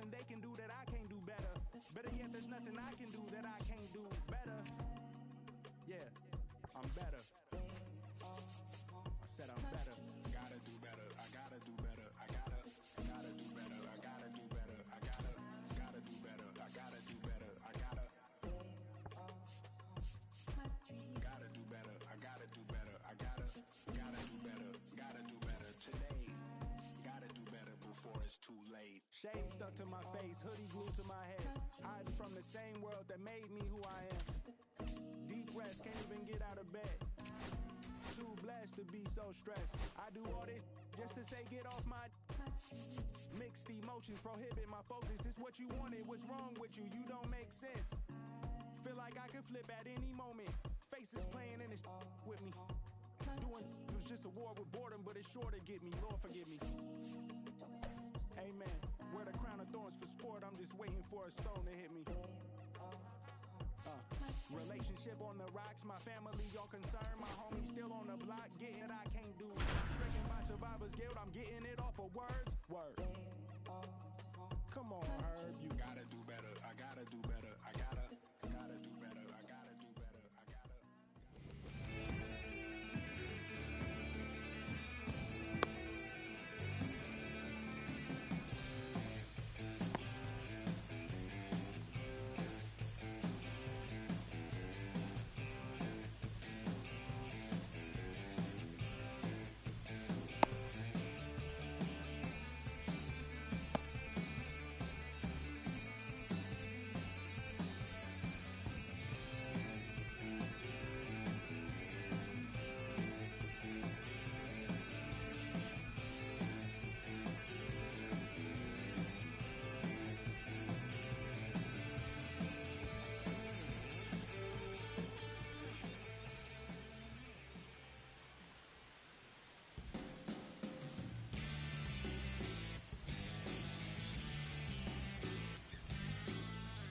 nothing they can do that I can't do better. Better yet, there's nothing I can do that I can't do better. Yeah, I'm better. I said I'm better. I gotta do better. I gotta do better. I gotta do better. I gotta do better. I gotta do better. I gotta do better. I gotta do better. I gotta do better. I gotta do better. Gotta do better today. Gotta do better before it's too late. Shade stuck to my face, hoodie glued to my head. Hiding from the same world that made me who I am. Depressed, can't even get out of bed. Too blessed to be so stressed. I do all this just to say get off my. Mixed emotions prohibit my focus. This what you wanted, what's wrong with you? You don't make sense. Feel like I can flip at any moment. Faces playing in this with me. Doing it was just a war with boredom, but it's sure to get me. Lord forgive me. Amen. Wear the crown of thorns for sport. I'm just waiting for a stone to hit me. Relationship on the rocks, my family all concerned. My homie still on the block, getting it I can't do. Stricken by survivor's guilt, I'm getting it off of words. Word. Come on, Herb, you gotta do better. I gotta do better. I gotta do better. I gotta do better. I gotta.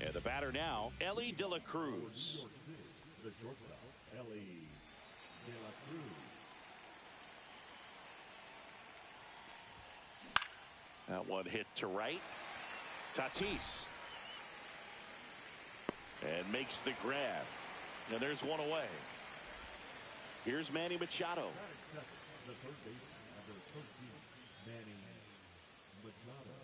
And the batter now, Ellie De La Cruz. The shortstop, Ellie De La Cruz. That one hit to right. Tatis. And makes the grab. And there's one away. Here's Manny Machado. The third baseman, number 13, Manny Machado.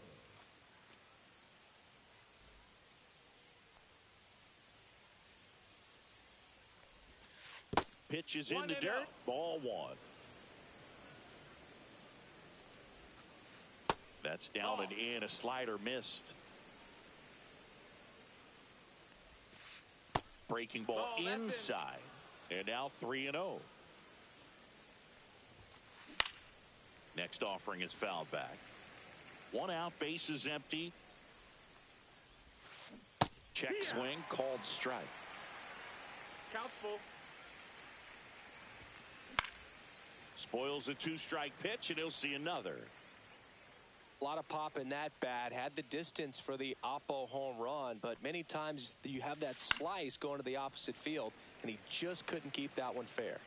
Pitch is in the dirt. Ball one. That's down and in. A slider missed. Breaking ball inside. And now 3-0. Next offering is fouled back. One out, base is empty. Check swing, called strike. Counts full. Spoils the two-strike pitch, and he'll see another. A lot of pop in that bat. Had the distance for the Oppo home run, but many times you have that slice going to the opposite field, and he just couldn't keep that one fair.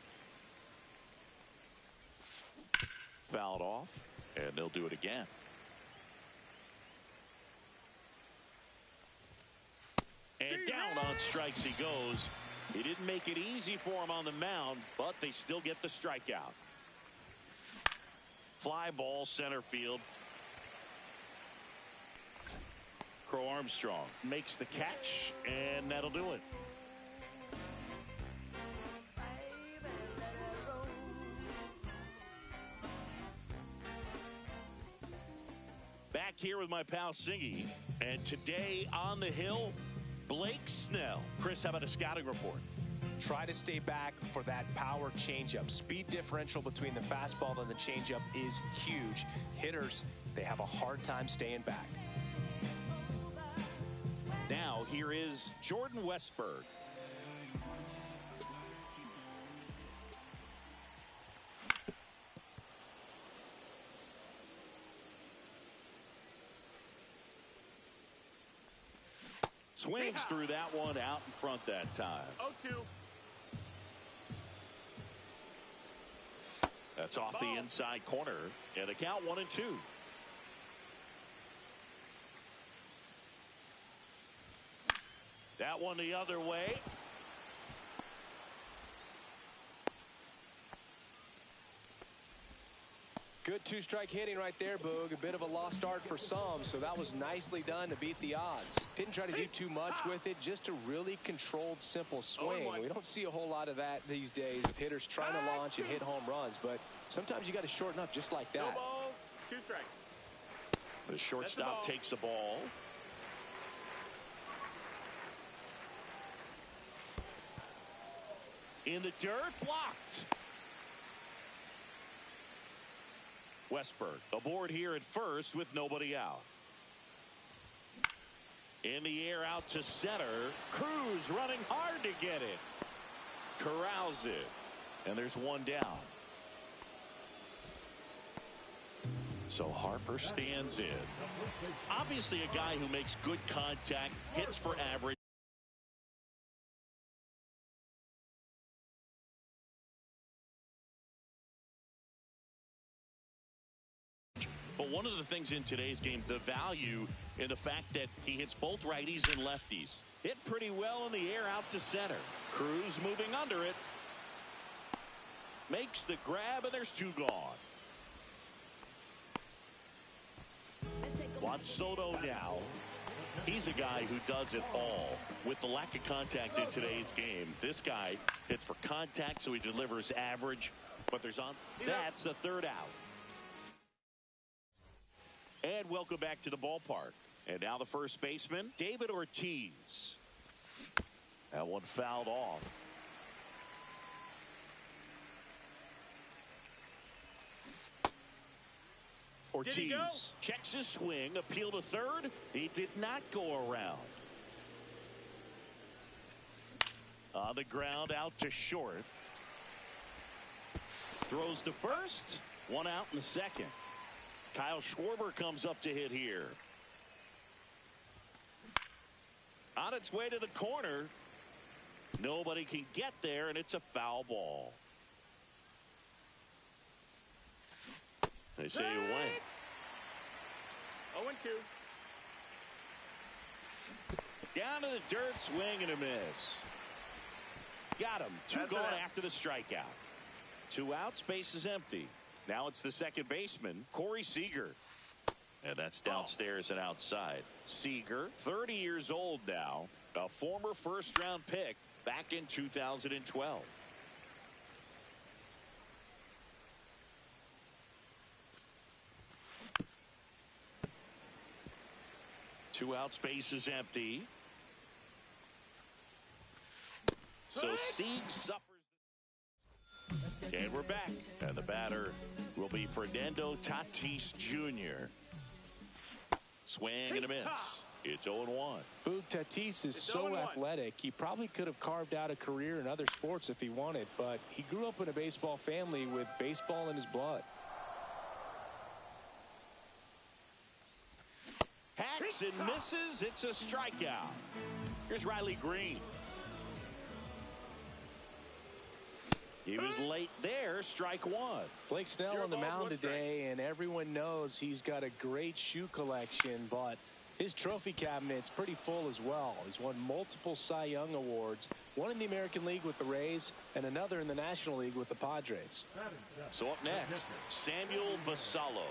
Fouled off, and they'll do it again. And down on strikes he goes. He didn't make it easy for him on the mound, but they still get the strikeout. Fly ball center field. Crow Armstrong makes the catch, and that'll do it. Back here with my pal Singy, and today on the hill, Blake Snell. Chris, how about a scouting report? Try to stay back for that power changeup. Speed differential between the fastball and the changeup is huge. Hitters, they have a hard time staying back. Now here is Jordan Westberg. Swings through that one out in front that time. 0-2. That's off the inside corner, and a count 1-2. that one the other way. Good two-strike hitting right there, Boog. A bit of a lost start for some, so that was nicely done to beat the odds. Didn't try to do too much with it, just a really controlled, simple swing. We don't see a whole lot of that these days with hitters trying to launch and hit home runs, but sometimes you got to shorten up just like that. No balls, 2 strikes. The shortstop takes the ball. In the dirt, blocked. Westberg aboard here at first with nobody out. In the air out to center. Cruz running hard to get it. Corrals it. And there's one down. So Harper stands in. Obviously a guy who makes good contact, hits for average. But one of the things in today's game, the value in the fact that he hits both righties and lefties. Hit pretty well in the air out to center. Cruz moving under it. Makes the grab, and there's 2 gone. Juan Soto now. He's a guy who does it all. With the lack of contact in today's game, this guy hits for contact, so he delivers average. But there's on. That's the 3rd out. And welcome back to the ballpark. And now the first baseman, David Ortiz. That one fouled off. Ortiz checks his swing, appeal to third. He did not go around. On the ground, out to short. Throws to first. 1 out in the 2nd. Kyle Schwarber comes up to hit here. On its way to the corner. Nobody can get there, and it's a foul ball. They say he went. 0-2. Down to the dirt, swing and a miss. Got him. 2 gone after the strikeout. 2 outs, base is empty. Now it's the second baseman, Corey Seager. And that's downstairs and outside. Seager, 30 years old now, a former first-round pick back in 2012. Two out, space is empty. So Sieg suffers. And we're back. And the batter will be Fernando Tatis Jr. Swing and a miss. It's 0-1. Boog, Tatis is so athletic. He probably could have carved out a career in other sports if he wanted, but he grew up in a baseball family with baseball in his blood. Hacks and misses. It's a strikeout. Here's Riley Green. He was late there. Strike one. Blake Snell on the mound today, and everyone knows he's got a great shoe collection, but his trophy cabinet's pretty full as well. He's won multiple Cy Young awards, one in the American League with the Rays and another in the National League with the Padres. So up next, Samuel Basallo.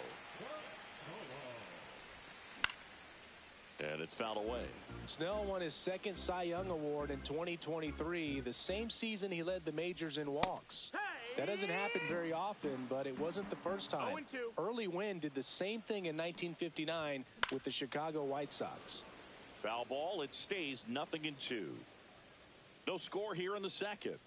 And it's fouled away. Snell won his second Cy Young award in 2023, the same season he led the majors in walks. That doesn't happen very often, but it wasn't the first time. 0-2. Early Wynn did the same thing in 1959 with the Chicago White Sox. Foul ball. It stays 0-2. No score here in the second.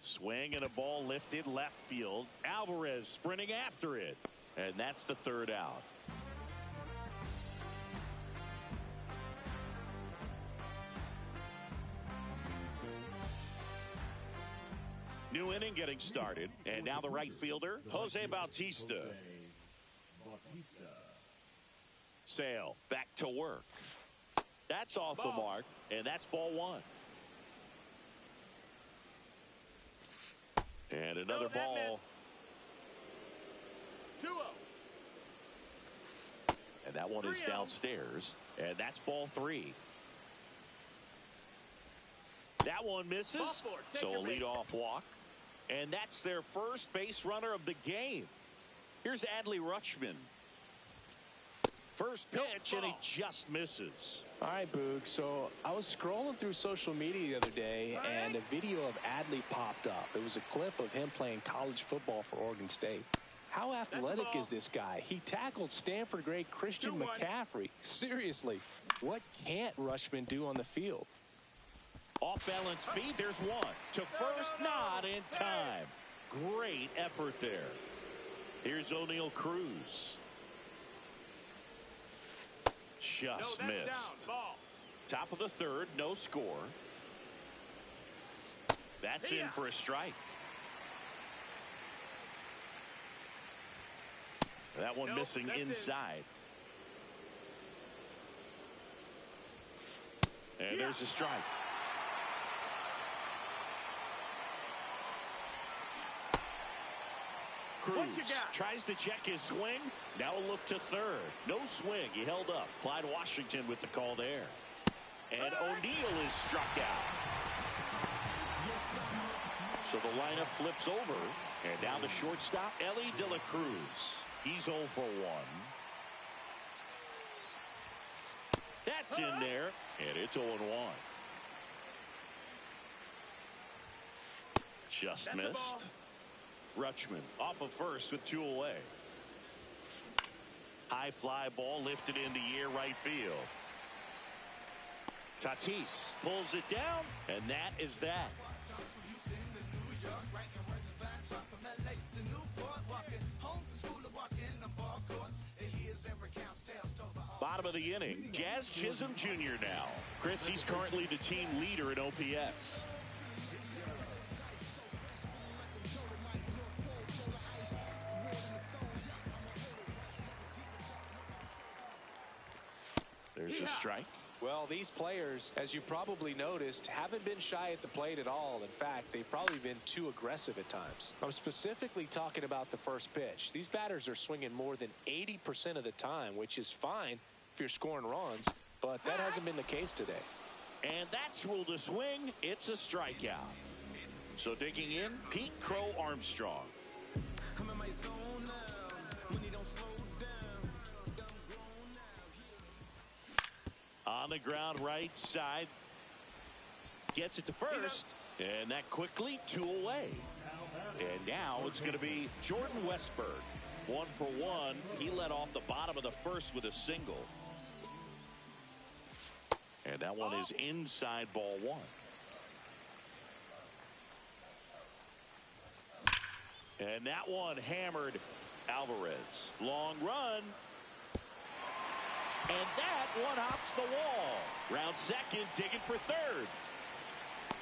Swing and a ball lifted left field. Alvarez sprinting after it. And that's the third out. New inning getting started. And now the right fielder, Jose Bautista. Sale back to work. That's off the mark. And that's ball one. And another ball. 2-0. And that one is 3-0. downstairs, and that's ball 3. That one misses, Ball 4, take so a your base. leadoff walk. And that's their first base runner of the game. Here's Adley Rutschman. First pitch, and he just misses. All right, Boog. So I was scrolling through social media the other day, and a video of Adley popped up. It was a clip of him playing college football for Oregon State. How athletic is this guy? He tackled Stanford great Christian 2-1. McCaffrey. Seriously, what can't Rutschman do on the field? Off balance feed, there's one. To first, not in time. Great effort there. Here's O'Neal Cruz. Just No, that's missed. down. Ball. Top of the third, no score. That's in for a strike. That one Nope, missing that's inside. And there's a strike. Cruz What you got? tries to check his swing. Now a look to third. No swing. He held up. Clyde Washington with the call there. And O'Neal is struck out. So the lineup flips over. And down to shortstop, Ellie De La Cruz. He's 0 for 1. That's in there. And it's 0-1. Just That's the ball. missed. Rutschman off of first with 2 away. High fly ball lifted into air right field. Tatis pulls it down, and that is that. Bottom of the inning, Jazz Chisholm Jr. now. Chris, he's currently the team leader in OPS. There's a strike. Well, these players, as you probably noticed, haven't been shy at the plate at all. In fact, they've probably been too aggressive at times. I'm specifically talking about the first pitch. These batters are swinging more than 80% of the time, which is fine if you're scoring runs, but that hasn't been the case today. And that's ruled a swing. It's a strikeout. So digging in, Pete Crow Armstrong. I'm in my zone now. When you don't slow down. On the ground right side. Gets it to first. And that quickly 2 away. And now it's going to be Jordan Westberg. 1 for 1. He led off the bottom of the first with a single. And that one is inside ball 1. And that one hammered Alvarez. Long run. And that one hops the wall. Round second, digging for third.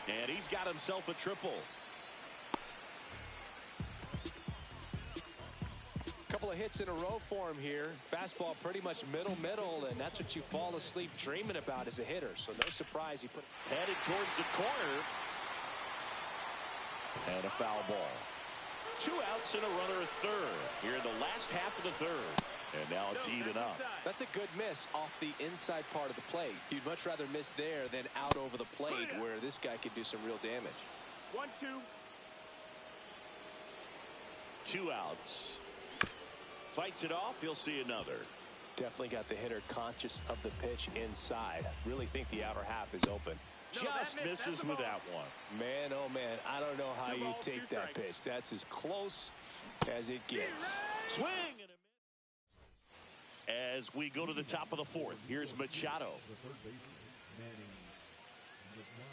And he's got himself a triple. Couple of hits in a row for him here. Fastball pretty much middle, and that's what you fall asleep dreaming about as a hitter. So no surprise he put Headed towards the corner. And a foul ball. 2 outs and a runner at third here in the last half of the third. And now it's even up. That's a good miss off the inside part of the plate. You'd much rather miss there than out over the plate where this guy could do some real damage. 1-2. 2 outs. Fights it off. He'll see another. Definitely got the hitter conscious of the pitch inside. Really think the outer half is open. Just misses with that one. Man, oh man, I don't know how 2 you balls, take 2 that strikes. pitch. That's as close as it gets. Swing and a miss. As we go to the top of the fourth, here's Machado. The third baseman, Manny Machado.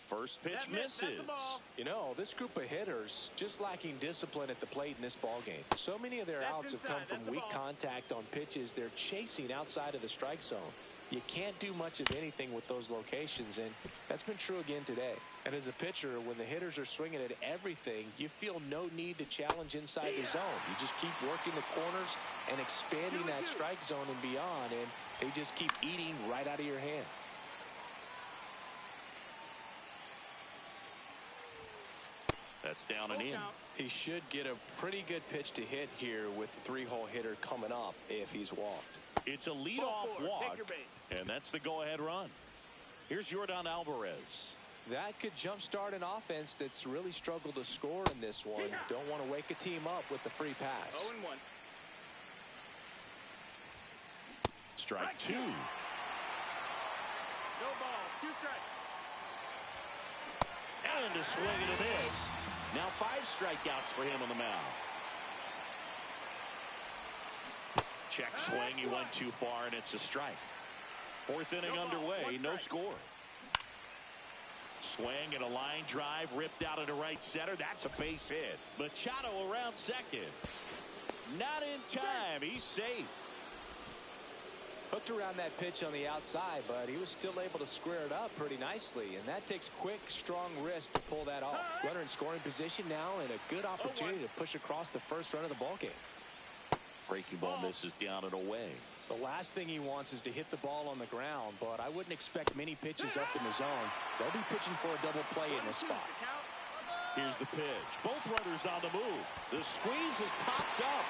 First pitch That's it. That's misses. the ball. You know, this group of hitters just lacking discipline at the plate in this ballgame. So many of their That's outs have inside. come That's from the weak ball. contact on pitches they're chasing outside of the strike zone. You can't do much of anything with those locations, and that's been true again today. And as a pitcher, when the hitters are swinging at everything, you feel no need to challenge inside the zone. You just keep working the corners and expanding that strike zone and beyond, and they just keep eating right out of your hand. That's down and in. He should get a pretty good pitch to hit here with the three-hole hitter coming up if he's walked. It's a leadoff walk, and that's the go-ahead run. Here's Yordan Alvarez. That could jumpstart an offense that's really struggled to score in this one. Don't want to wake a team up with the free pass. 0-1. Strike two. No ball. 2 strikes. And a swing and a miss. Now 5 strikeouts for him on the mound. Check swing. He went too far, and it's a strike. 4th inning underway. No score. Swing and a line drive ripped out into right center. That's a base hit. Machado around second. Not in time. He's safe. Hooked around that pitch on the outside, but he was still able to square it up pretty nicely, and that takes quick, strong wrist to pull that off. Runner in scoring position now, and a good opportunity to push across the first run of the ballgame. Breaking ball misses down and away. The last thing he wants is to hit the ball on the ground, but I wouldn't expect many pitches up in the zone. They'll be pitching for a double play in this spot. Here's the pitch. Both runners on the move. The squeeze is popped up.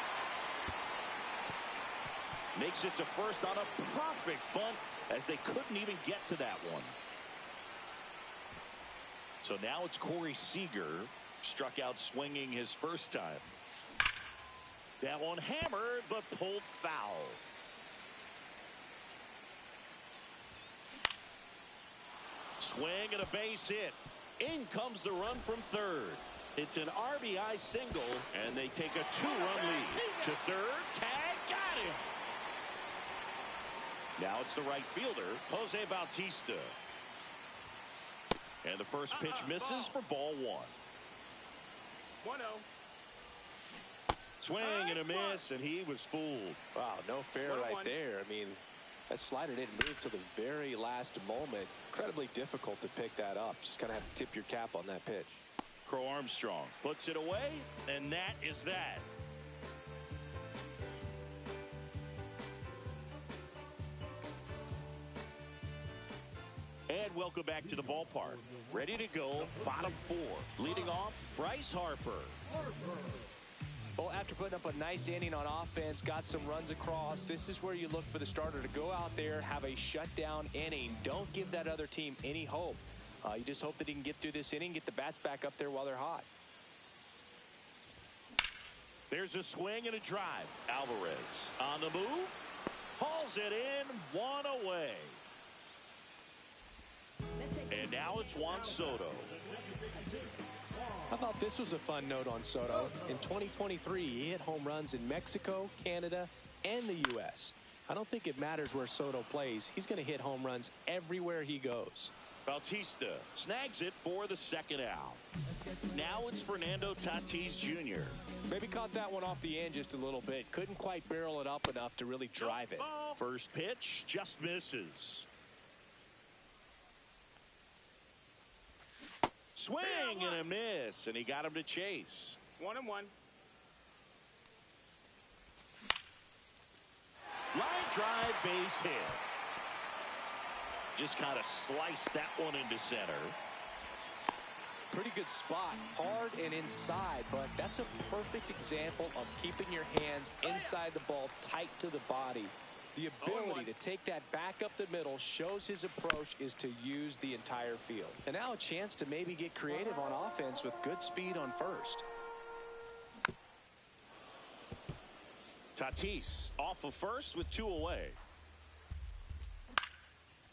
Makes it to first on a perfect bunt as they couldn't even get to that one. So now it's Corey Seager. Struck out swinging his first time. That one hammered but pulled foul. Swing and a base hit. In comes the run from third. It's an RBI single, and they take a 2-run lead. To third, tag, got him. Now it's the right fielder, Jose Bautista. And the first pitch misses for ball 1. 1-0. Swing and a miss, and he was fooled. Wow, no fair right there. I mean, that slider didn't move till the very last moment. Incredibly difficult to pick that up. Just kind of have to tip your cap on that pitch. Crow Armstrong puts it away, and that is that. And welcome back to the ballpark. Ready to go, bottom 4. Leading off, Bryce Harper. Well, after putting up a nice inning on offense, got some runs across, this is where you look for the starter to go out there, have a shutdown inning. Don't give that other team any hope. You just hope that he can get through this inning, get the bats back up there while they're hot. There's a swing and a drive. Alvarez on the move. Hauls it in, 1 away. And now it's Juan Soto. I thought this was a fun note on Soto. In 2023, he hit home runs in Mexico, Canada, and the U.S. I don't think it matters where Soto plays. He's going to hit home runs everywhere he goes. Bautista snags it for the second out. Now it's Fernando Tatis Jr. Maybe caught that one off the end just a little bit. Couldn't quite barrel it up enough to really drive it. First pitch just misses. Swing and a miss, and he got him to chase. 1-1. Line drive, base hit. Just kind of sliced that one into center. Pretty good spot, hard and inside, but that's a perfect example of keeping your hands inside the ball, tight to the body. The ability to take that back up the middle shows his approach is to use the entire field. And now a chance to maybe get creative on offense with good speed on first. Tatis off of first with 2 away.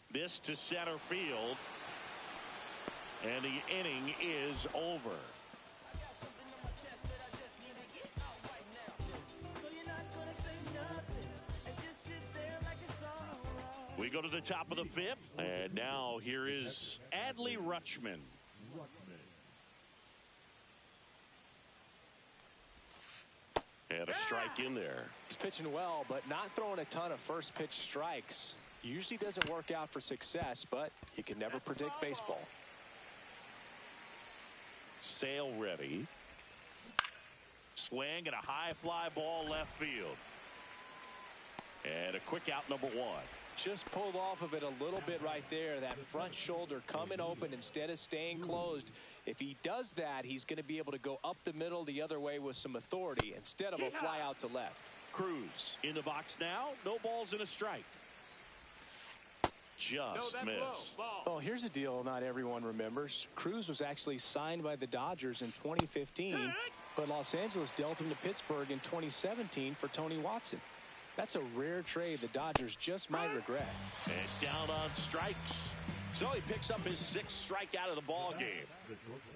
This to center field. And the inning is over. We go to the top of the 5th, and now here is Adley Rutschman. And a strike in there. He's pitching well, but not throwing a ton of first pitch strikes. Usually doesn't work out for success, but you can never predict baseball. Sale ready. Swing and a high fly ball left field. And a quick out, number 1. just pulled off of it a little bit right there. That front shoulder coming open instead of staying closed. If he does that, he's going to be able to go up the middle the other way with some authority instead of a fly out to left. Cruz in the box now. No balls and a strike. Just missed. Well, here's a deal not everyone remembers. Cruz was actually signed by the Dodgers in 2015, but Los Angeles dealt him to Pittsburgh in 2017 for Tony Watson. That's a rare trade the Dodgers just might regret. And down on strikes. So he picks up his 6th strikeout of the ball game.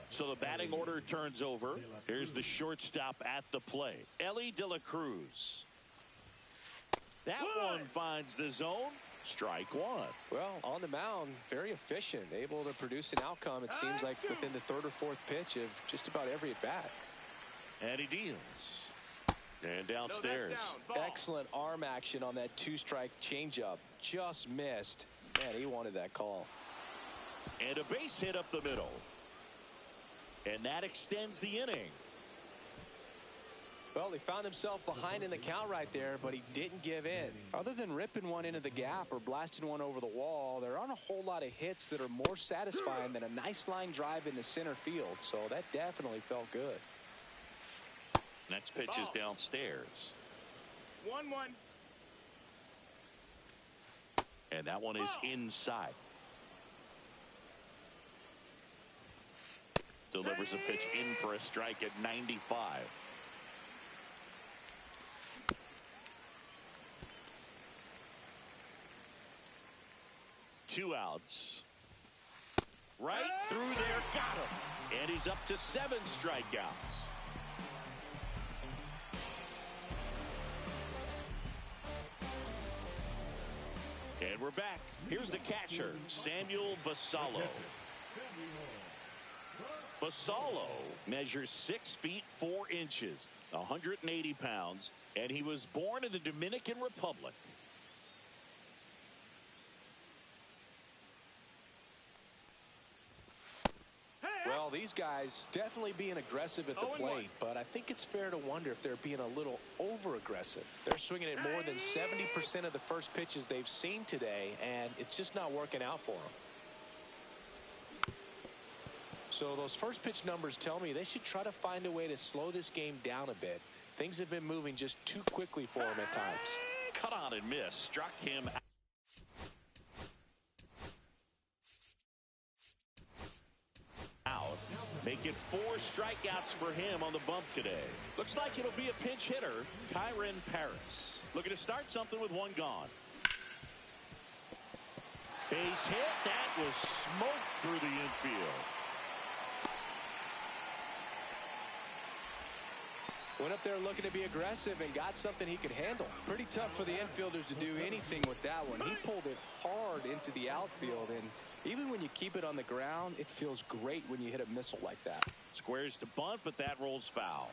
So the batting order turns over. Here's the shortstop at the plate, Elly De La Cruz. That one finds the zone. Strike one. Well, on the mound, very efficient, able to produce an outcome, it seems like, within the 3rd or 4th pitch of just about every at-bat. And he deals. And downstairs. Excellent arm action on that 2-strike changeup. Just missed. Man, he wanted that call. And a base hit up the middle. And that extends the inning. Well, he found himself behind in the count right there, but he didn't give in. Other than ripping one into the gap or blasting one over the wall, there aren't a whole lot of hits that are more satisfying than a nice line drive into center field. So that definitely felt good. Next pitch is downstairs. 1-1. And that one is inside. Delivers a pitch in for a strike at 95. 2 outs. Right through there, got him. And he's up to 7 strikeouts. And we're back. Here's the catcher, Samuel Basallo. Basallo measures 6 feet 4 inches, 180 pounds, and he was born in the Dominican Republic. Well, these guys definitely being aggressive at the plate, but I think it's fair to wonder if they're being a little over-aggressive. They're swinging at more than 70% of the first pitches they've seen today, and it's just not working out for them. So those first pitch numbers tell me they should try to find a way to slow this game down a bit. Things have been moving just too quickly for him at times. Cut on and miss. Struck him out. Make it 4 strikeouts for him on the bump today. Looks like it'll be a pinch hitter, Kyren Paris. Looking to start something with 1 gone. Base hit. That was smoked through the infield. Went up there looking to be aggressive and got something he could handle. Pretty tough for the infielders to do anything with that one. He pulled it hard into the outfield, and even when you keep it on the ground, it feels great when you hit a missile like that. Squares to bunt, but that rolls foul.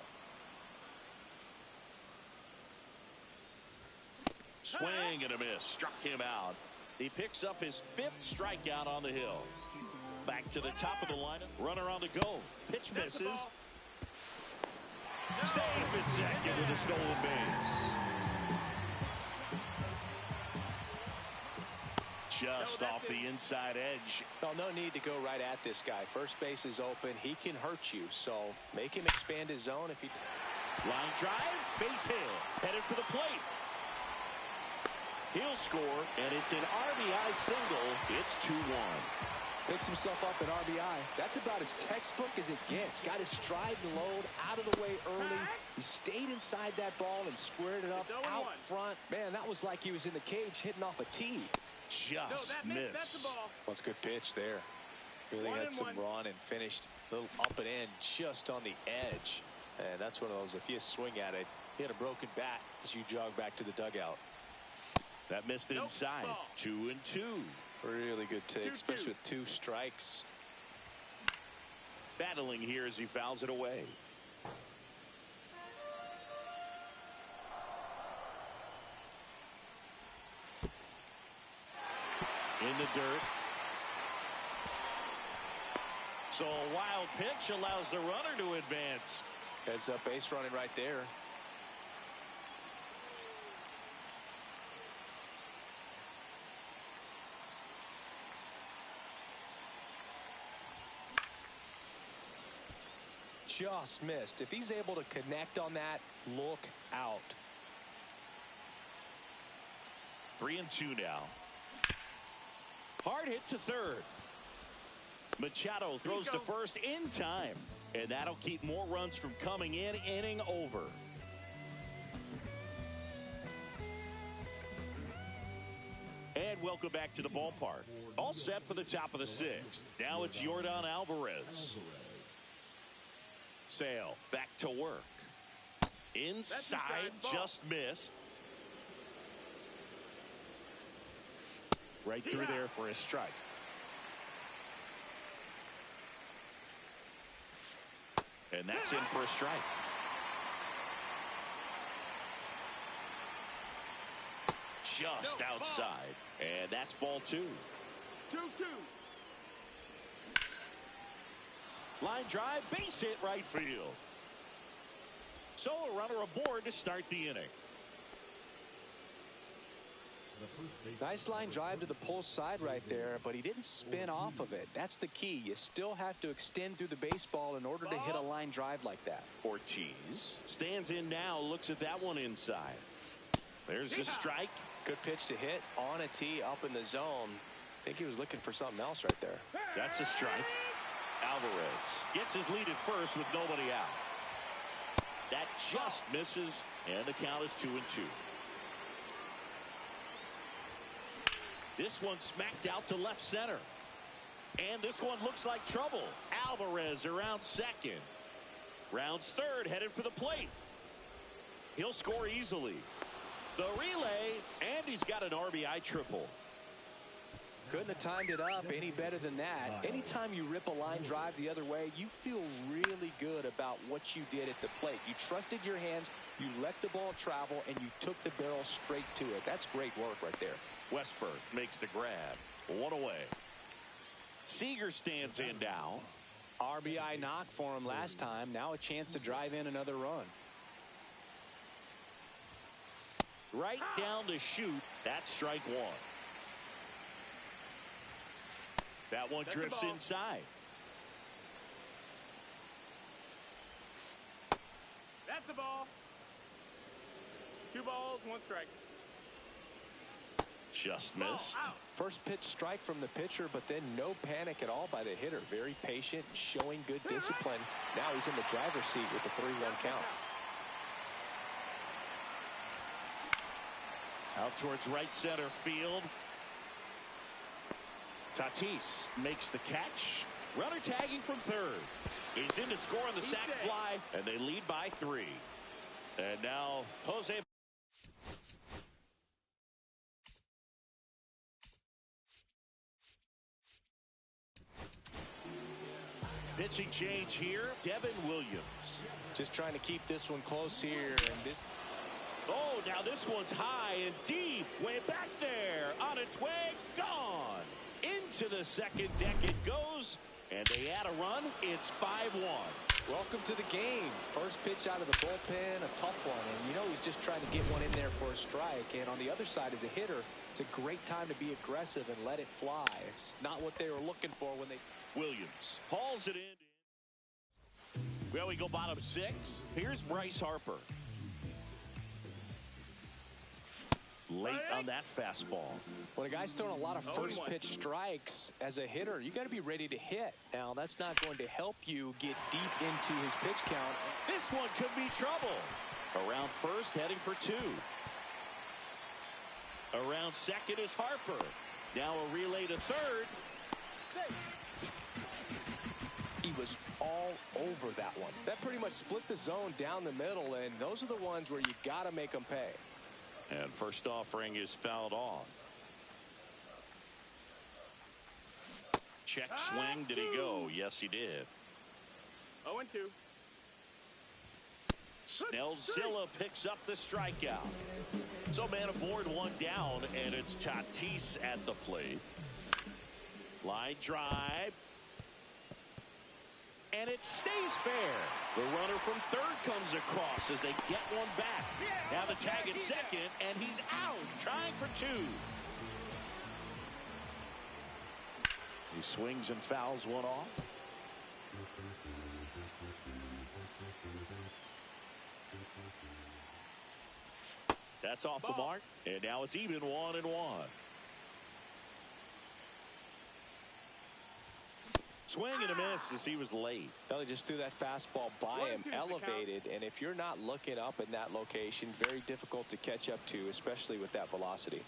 Swing and a miss. Struck him out. He picks up his 5th strikeout on the hill. Back to the top of the lineup. Runner on the go. Pitch misses. Safe at second with a stolen base. Just off the inside edge. Well, no need to go right at this guy. First base is open. He can hurt you, so make him expand his zone if he... Line drive, base hit. Headed for the plate. He'll score, and it's an RBI single. It's 2-1. Picks himself up at RBI. That's about as textbook as it gets. Got his stride and load out of the way early. He stayed inside that ball and squared it up out front. Man, that was like he was in the cage hitting off a tee. Just missed. That's the ball. What's a good pitch there. Really had some run and finished a little up and in just on the edge. And that's one of those, if you swing at it, hit a broken bat as you jog back to the dugout. That missed inside. 2-2. Really good take, especially with 2 strikes. Battling here as he fouls it away. In the dirt. So a wild pitch allows the runner to advance. Heads up base running right there. just missed. If he's able to connect on that, look out. 3-2 now. Hard hit to third. Machado throws to first in time, and that'll keep more runs from coming in. Inning over. And welcome back to the ballpark. All set for the top of the sixth. Now it's Yordan Alvarez. Sale back to work. Inside, just missed. Right through there for a strike. And that's in for a strike. Just outside. And that's ball 2. 2-2. Line drive, base hit right field. So a runner aboard to start the inning. Nice line drive to the pull side right there, but he didn't spin off of it. That's the key. You still have to extend through the baseball in order to hit a line drive like that. Ortiz stands in now, looks at that one inside. There's the strike. Good pitch to hit on a tee up in the zone. I think he was looking for something else right there. That's a strike. Alvarez gets his lead at first with nobody out. That just misses, and the count is 2-2. This one smacked out to left center. And this one looks like trouble. Alvarez around second. Rounds third, headed for the plate. He'll score easily. The relay, and he's got an RBI triple. Couldn't have timed it up any better than that. Anytime you rip a line drive the other way, you feel really good about what you did at the plate. You trusted your hands, you let the ball travel, and you took the barrel straight to it. That's great work right there. Westberg makes the grab. 1 away. Seager stands in now. RBI knock for him last time. Now a chance to drive in another run. Right down to shoot. That's strike 1. That one drifts inside. That's the ball. 2 balls, 1 strike. Just missed. First pitch strike from the pitcher, but then no panic at all by the hitter. Very patient, showing good discipline. Now he's in the driver's seat with the 3-1 count. Out towards right center field. Tatis makes the catch. Runner tagging from third. He's in to score on the sac fly, and they lead by 3. And now Jose. Pitching change here. Devin Williams. Just trying to keep this one close here. And this. Oh, now this one's high and deep. Way back there. On its way. Gone. Into the second deck it goes. And they add a run. It's 5-1. Welcome to the game. First pitch out of the bullpen, a tough one. And you know he's just trying to get one in there for a strike. And on the other side, as a hitter, it's a great time to be aggressive and let it fly. It's not what they were looking for when they. Williams hauls it in. Well, we go bottom 6. Here's Bryce Harper. Late on that fastball. When a guy's throwing a lot of first pitch strikes as a hitter, you got to be ready to hit. Now, that's not going to help you get deep into his pitch count. This one could be trouble. Around first, heading for 2. Around second is Harper. Now a relay to third. He was all over that one. That pretty much split the zone down the middle, and those are the ones where you got to make them pay. And first offering is fouled off. Check swing. Did he go? Yes, he did. 0-2. Snellzilla picks up the strikeout. So man aboard, 1 down, and it's Tatis at the plate. Line drive. And it stays fair. The runner from third comes across as they get one back. Now the tag at second, and he's out, trying for 2. He swings and fouls one off. That's off the mark, and now it's even 1-1. Swing and a miss as he was late. Well, he just threw that fastball by him, elevated, and if you're not looking up in that location, very difficult to catch up to, especially with that velocity.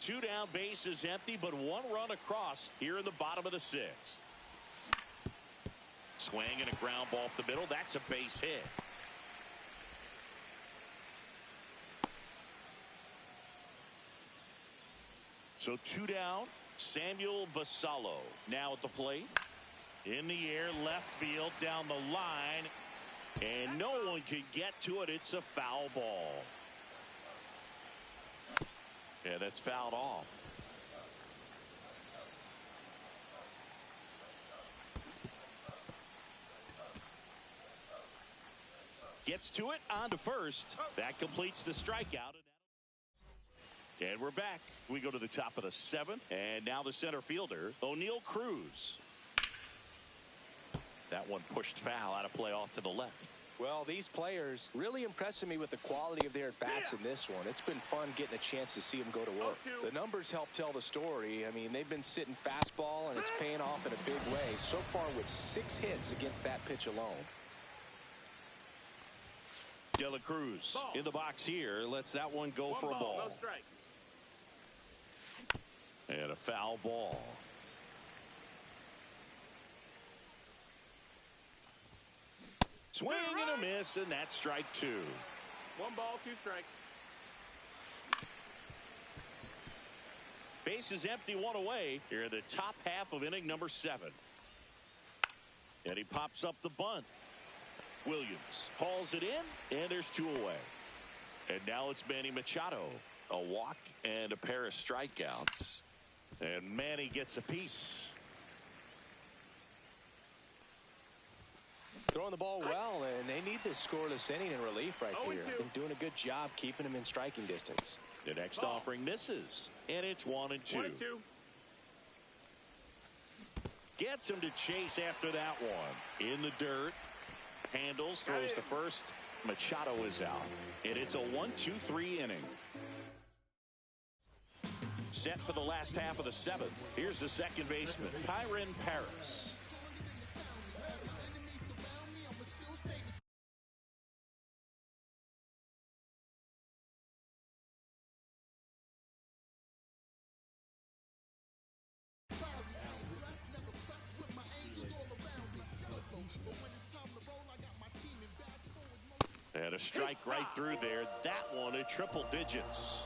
2 down, bases empty, but 1 run across here in the bottom of the 6th. Swing and a ground ball up the middle. That's a base hit. So 2 down. Samuel Basallo now at the plate. In the air, left field, down the line. And no one can get to it. It's a foul ball. Yeah, that's fouled off. Gets to it, on to first. That completes the strikeout. And we're back. We go to the top of the 7th. And now the center fielder, O'Neal Cruz. That one pushed foul out of play off to the left. Well, these players really impressing me with the quality of their at-bats in this one. It's been fun getting a chance to see them go to work. The numbers help tell the story. I mean, they've been sitting fastball, and it's paying off in a big way. So far with 6 hits against that pitch alone. De La Cruz in the box here. Lets that one go for a ball. No strikes. And a foul ball. Swing and a miss, and that's strike 2. 1 ball, 2 strikes. Bases empty, 1 away. Here in the top half of inning number 7. And he pops up the bunt. Williams hauls it in, and there's 2 away. And now it's Manny Machado. A walk and a pair of strikeouts. And Manny gets a piece. Throwing the ball well, and they need this scoreless inning in relief right here. Been doing a good job keeping them in striking distance. The next offering misses, and it's 1-2. 1-2. Gets him to chase after that one. In the dirt. Handles, throws to first. Machado is out. And it's a 1-2-3 inning. Set for the last half of the 7th. Here's the second baseman, Kyron Paris. And a strike right through there. That one at triple digits.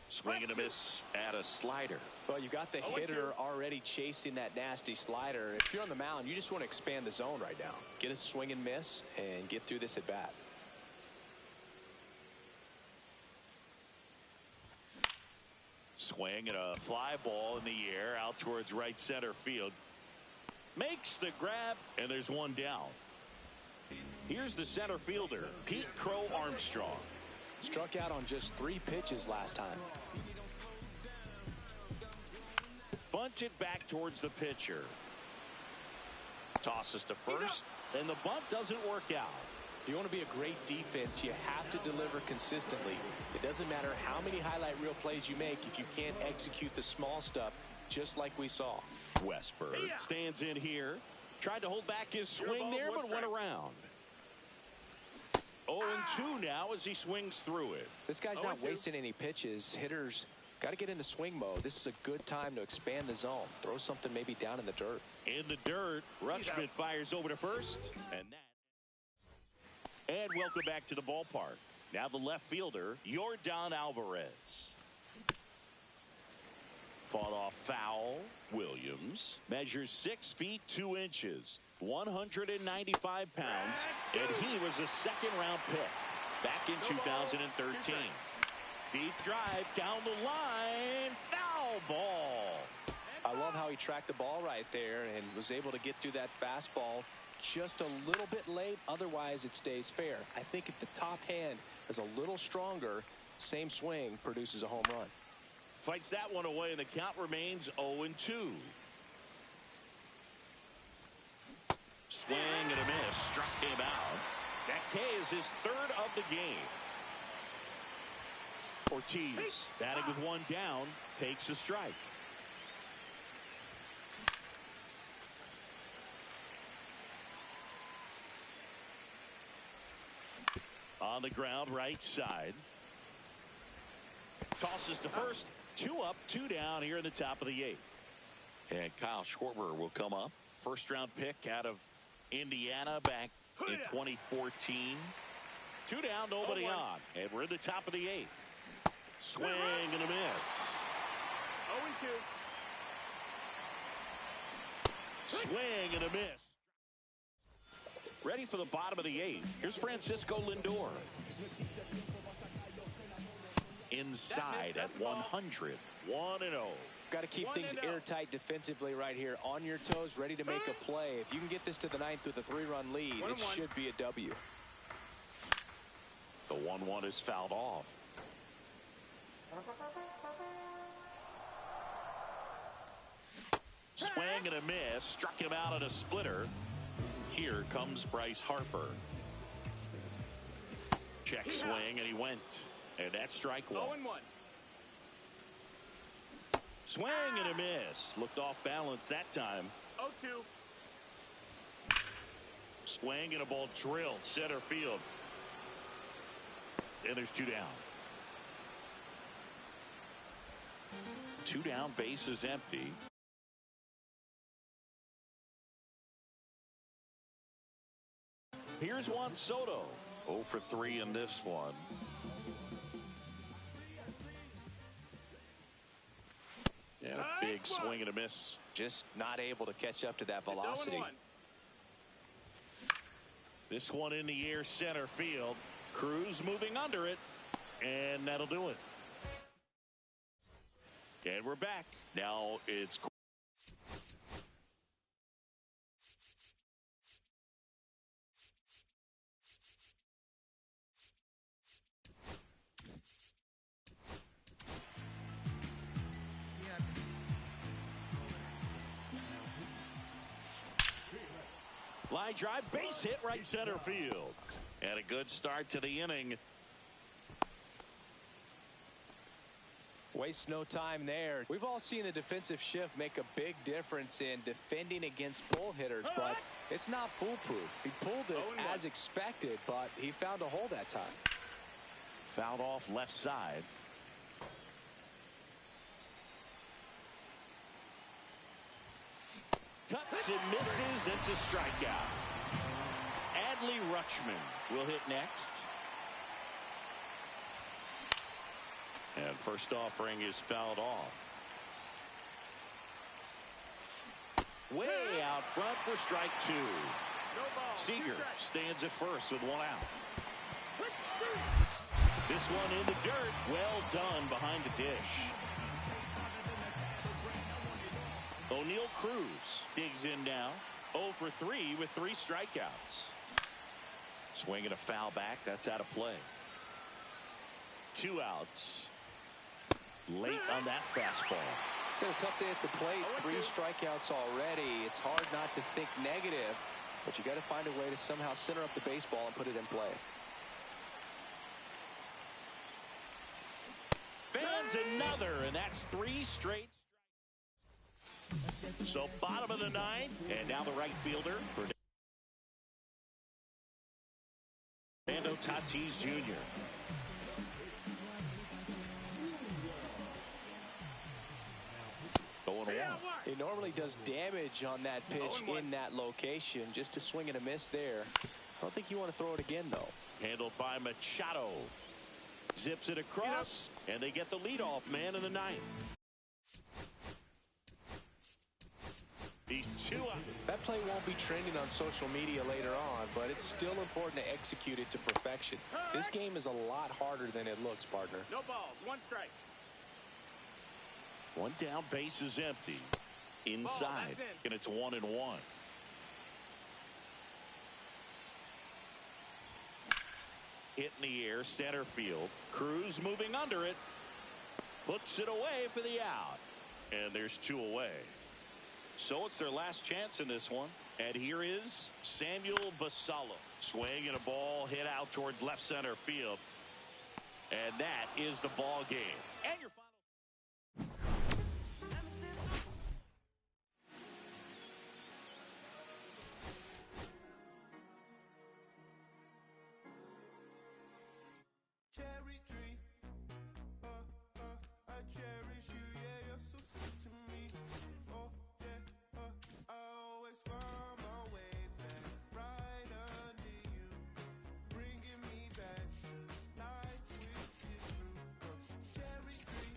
Swing and a miss at a slider. Well, you got the hitter already chasing that nasty slider. If you're on the mound, you just want to expand the zone right now. Get a swing and miss and get through this at bat. Swing and a fly ball in the air out towards right center field. Makes the grab, and there's 1 down. Here's the center fielder, Pete Crow Armstrong. Struck out on just 3 pitches last time. Bunted back towards the pitcher. Tosses to first, and the bunt doesn't work out. If you want to be a great defense, you have to deliver consistently. It doesn't matter how many highlight reel plays you make if you can't execute the small stuff, just like we saw. Westberg stands in here. Tried to hold back his swing there, but went around. 0-2 now as he swings through it. This guy's not wasting any pitches. Hitters got to get into swing mode. This is a good time to expand the zone. Throw something maybe down in the dirt. In the dirt, Rutschman fires over to first. And welcome back to the ballpark. Now the left fielder, Yordan Alvarez. Fought off foul. Williams measures 6 feet 2 inches, 195 pounds, and he was a second-round pick back in 2013. Deep drive down the line, foul ball. I love how he tracked the ball right there and was able to get through that fastball just a little bit late. Otherwise, it stays fair. I think if the top hand is a little stronger, same swing produces a home run. Fights that one away, and the count remains 0-2. Swing and a miss. Struck him out. That K is his third of the game. Ortiz, batting with one down, takes a strike. On the ground, right side. Tosses to first. 2 up, 2 down here in the top of the 8th. And Kyle Schwarber will come up. First-round pick out of Indiana back in 2014. 2 down, nobody on. And we're in the top of the 8th. Swing and a miss. 0-2. Swing and a miss. Ready for the bottom of the 8th. Here's Francisco Lindor. Inside at 100. 1-0. Got to keep things airtight defensively right here. On your toes, ready to make a play. If you can get this to the 9th with a 3-run lead, it should be a W. The 1-1 is fouled off. Swing and a miss. Struck him out at a splitter. Here comes Bryce Harper. Check swing, and he went. And that's strike 1. 0-1. Swing and a miss. Looked off balance that time. 0-2. Swing and a ball drilled center field. And there's 2 down. 2 down, base is empty. Here's Juan Soto. 0 for 3 in this one. And a big swing and a miss. Just not able to catch up to that velocity. This one in the air, center field. Cruz moving under it, and that'll do it. And we're back. Now it's line drive, base hit, right center field. And a good start to the inning. Waste no time there. We've all seen the defensive shift make a big difference in defending against pull hitters, but it's not foolproof. He pulled it as expected, but he found a hole that time. Fouled off left side. Cuts and misses. It's a strikeout. Adley Rutschman will hit next. And first offering is fouled off. Way out front for strike 2. Seager stands at first with 1 out. This one in the dirt. Well done behind the dish. O'Neal Cruz digs in now. 0 for 3 with 3 strikeouts. Swinging a foul back. That's out of play. 2 outs. Late on that fastball. It's a tough day at the plate. 3 strikeouts already. It's hard not to think negative, but you got to find a way to somehow center up the baseball and put it in play. Fans another, and that's 3 straight. So bottom of the 9th, and now the right fielder for Fernando Tatis Jr. Going one. He normally does damage on that pitch in that location. Just a swing and a miss there. I don't think you want to throw it again, though. Handled by Machado. Zips it across, and they get the leadoff man in the 9th. He's 2 up. That play won't be trending on social media later on, but it's still important to execute it to perfection. This game is a lot harder than it looks, partner. No balls, 1 strike. 1 down, base is empty. Inside, and it's 1-1. Hit in the air, center field. Cruz moving under it. Puts it away for the out. And there's 2 away. So it's their last chance in this one. And here is Samuel Basallo. Swing and a ball hit out towards left center field. And that is the ball game. And your final. Cherry tree, I cherish you, yeah, you're so sweet to me. Oh, yeah, I always find my way back, right under you, bringing me back just like we did through. Cherry tree,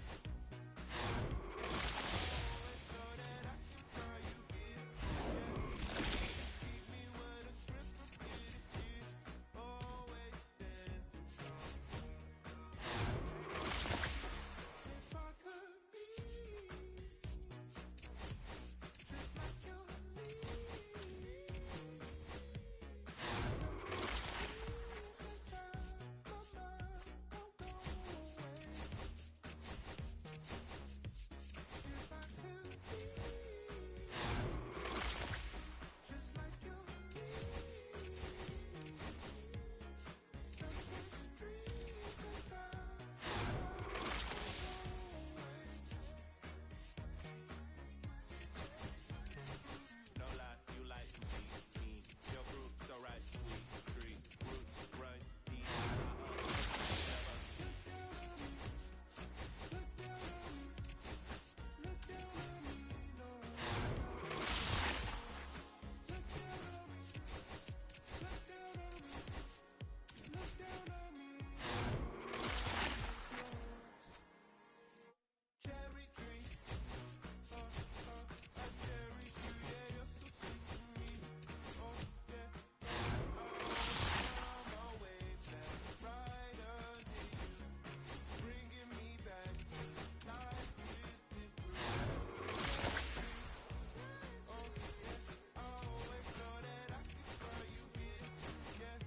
always know that I can find you here, yeah. Keep me with a grip of it, always standing strong. If I could be just like your leaves, no lie, you like me. Your group so right, sweet tree. Roots run deep. Cherry tree, I cherish you, yeah, you're so sweet to me. Oh, yeah, I always find my way back, right under you, bringing me back to life with different. Oh, yeah, I always know that I can find you here, yeah.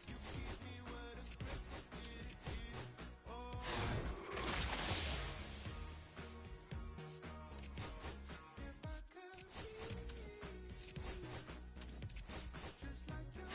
You keep me with a grip of it, always. If I could be just like your